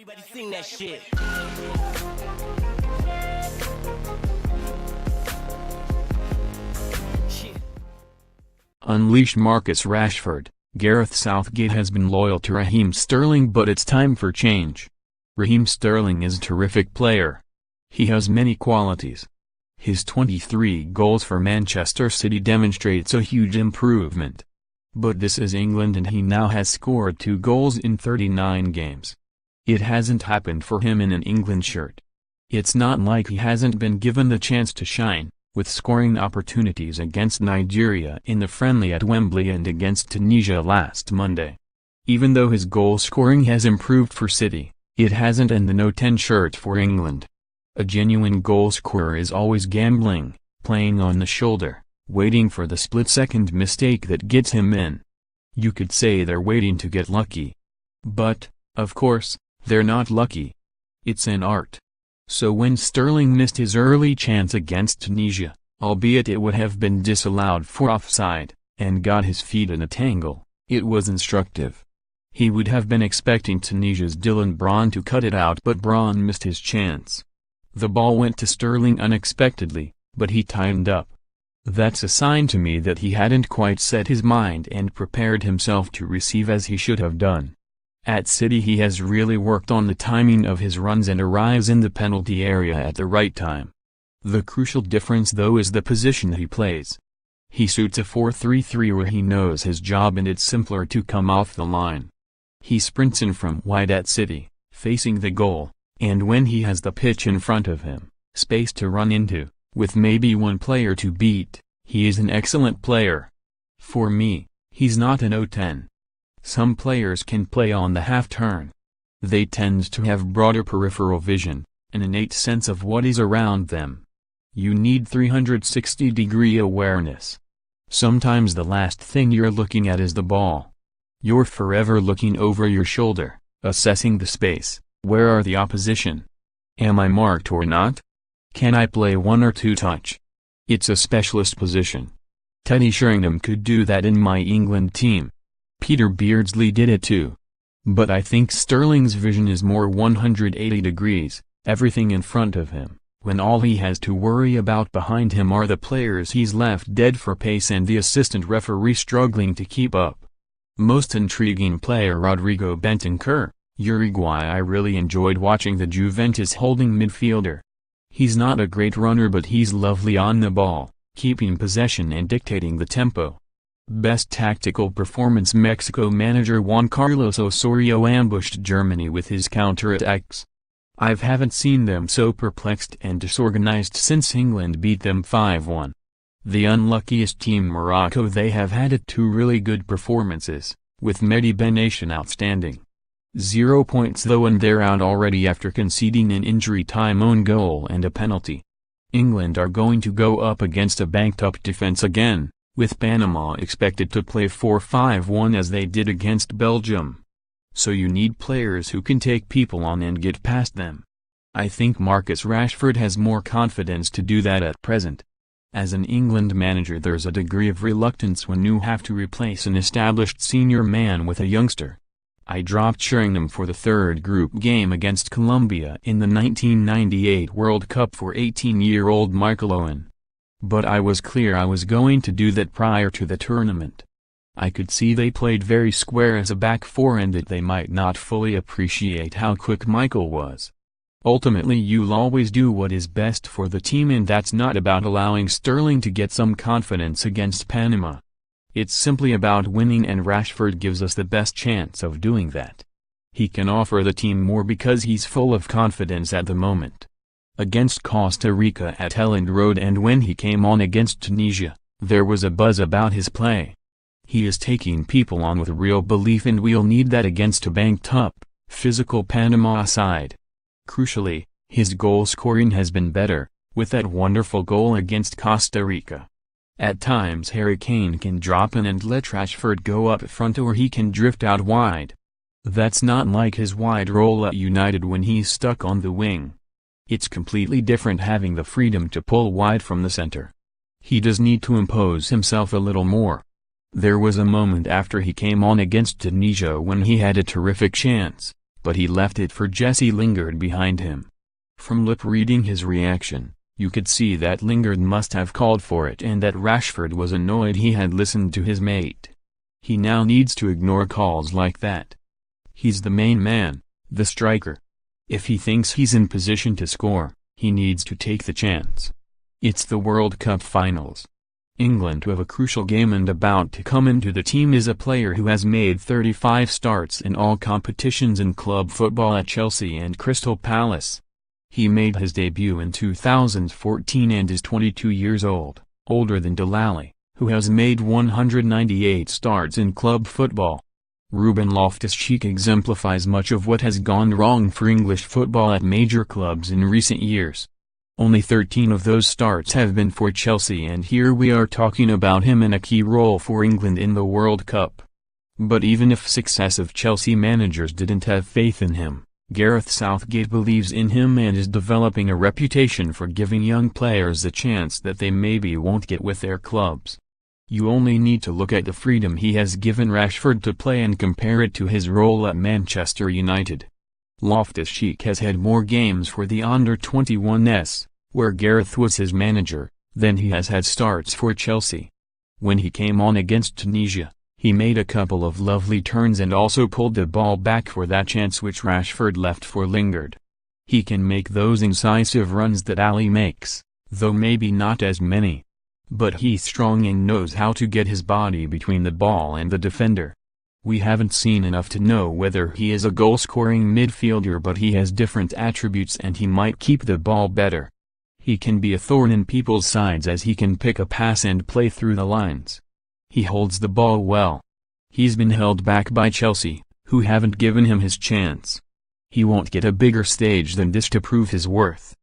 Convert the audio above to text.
Everybody sing that shit. Unleash Marcus Rashford. Gareth Southgate has been loyal to Raheem Sterling, but it's time for change. Raheem Sterling is a terrific player. He has many qualities. His 23 goals for Manchester City demonstrates a huge improvement. But this is England and he now has scored 2 goals in 39 games. It hasn't happened for him in an England shirt. It's not like he hasn't been given the chance to shine, with scoring opportunities against Nigeria in the friendly at Wembley and against Tunisia last Monday. Even though his goal scoring has improved for City, it hasn't in the No 10 shirt for England. A genuine goal scorer is always gambling, playing on the shoulder, waiting for the split-second mistake that gets him in. You could say they're waiting to get lucky. But, of course, they're not lucky. It's an art. So when Sterling missed his early chance against Tunisia, albeit it would have been disallowed for offside, and got his feet in a tangle, it was instructive. He would have been expecting Tunisia's Dylan Braun to cut it out, but Braun missed his chance. The ball went to Sterling unexpectedly, but he tightened up. That's a sign to me that he hadn't quite set his mind and prepared himself to receive as he should have done. At City he has really worked on the timing of his runs and arrives in the penalty area at the right time. The crucial difference though is the position he plays. He suits a 4-3-3 where he knows his job and it's simpler to come off the line. He sprints in from wide at City, facing the goal, and when he has the pitch in front of him, space to run into, with maybe one player to beat, he is an excellent player. For me, he's not an O10. Some players can play on the half-turn. They tend to have broader peripheral vision, an innate sense of what is around them. You need 360-degree awareness. Sometimes the last thing you're looking at is the ball. You're forever looking over your shoulder, assessing the space. Where are the opposition? Am I marked or not? Can I play 1 or 2 touch? It's a specialist position. Teddy Sheringham could do that in my England team. Peter Beardsley did it too. But I think Sterling's vision is more 180 degrees, everything in front of him, when all he has to worry about behind him are the players he's left dead for pace and the assistant referee struggling to keep up. Most intriguing player Rodrigo Bentancur, Uruguay. I really enjoyed watching the Juventus holding midfielder. He's not a great runner but he's lovely on the ball, keeping possession and dictating the tempo. Best tactical performance. Mexico manager Juan Carlos Osorio ambushed Germany with his counterattacks. I haven't seen them so perplexed and disorganized since England beat them 5-1. The unluckiest team Morocco. They have had 2 really good performances, with Mehdi Benation outstanding. 0 points though and they're out already after conceding an injury-time own goal and a penalty. England are going to go up against a banked-up defense again, with Panama expected to play 4-5-1 as they did against Belgium. So you need players who can take people on and get past them. I think Marcus Rashford has more confidence to do that at present. As an England manager there's a degree of reluctance when you have to replace an established senior man with a youngster. I dropped Sheringham for the 3rd group game against Colombia in the 1998 World Cup for 18-year-old Michael Owen. But I was clear I was going to do that prior to the tournament. I could see they played very square as a back 4 and that they might not fully appreciate how quick Michael was. Ultimately you'll always do what is best for the team and that's not about allowing Sterling to get some confidence against Panama. It's simply about winning and Rashford gives us the best chance of doing that. He can offer the team more because he's full of confidence at the moment. Against Costa Rica at Elland Road and when he came on against Tunisia, there was a buzz about his play. He is taking people on with real belief and we'll need that against a banked-up, physical Panama side. Crucially, his goal scoring has been better, with that wonderful goal against Costa Rica. At times Harry Kane can drop in and let Rashford go up front or he can drift out wide. That's not like his wide role at United when he's stuck on the wing. It's completely different having the freedom to pull wide from the center. He does need to impose himself a little more. There was a moment after he came on against Tunisia when he had a terrific chance, but he left it for Jesse Lingard behind him. From lip-reading his reaction, you could see that Lingard must have called for it and that Rashford was annoyed he had listened to his mate. He now needs to ignore calls like that. He's the main man, the striker. If he thinks he's in position to score, he needs to take the chance. It's the World Cup finals. England have a crucial game, and about to come into the team is a player who has made 35 starts in all competitions in club football at Chelsea and Crystal Palace. He made his debut in 2014 and is 22 years old, older than Delali, who has made 198 starts in club football. Ruben Loftus-Cheek exemplifies much of what has gone wrong for English football at major clubs in recent years. Only 13 of those starts have been for Chelsea, and here we are talking about him in a key role for England in the World Cup. But even if successive Chelsea managers didn't have faith in him, Gareth Southgate believes in him and is developing a reputation for giving young players a chance that they maybe won't get with their clubs. You only need to look at the freedom he has given Rashford to play and compare it to his role at Manchester United. Loftus-Cheek has had more games for the under-21s, where Gareth was his manager, than he has had starts for Chelsea. When he came on against Tunisia, he made a couple of lovely turns and also pulled the ball back for that chance which Rashford left for Lingard. He can make those incisive runs that Ali makes, though maybe not as many. But he's strong and knows how to get his body between the ball and the defender. We haven't seen enough to know whether he is a goal-scoring midfielder, but he has different attributes and he might keep the ball better. He can be a thorn in people's sides as he can pick a pass and play through the lines. He holds the ball well. He's been held back by Chelsea, who haven't given him his chance. He won't get a bigger stage than this to prove his worth.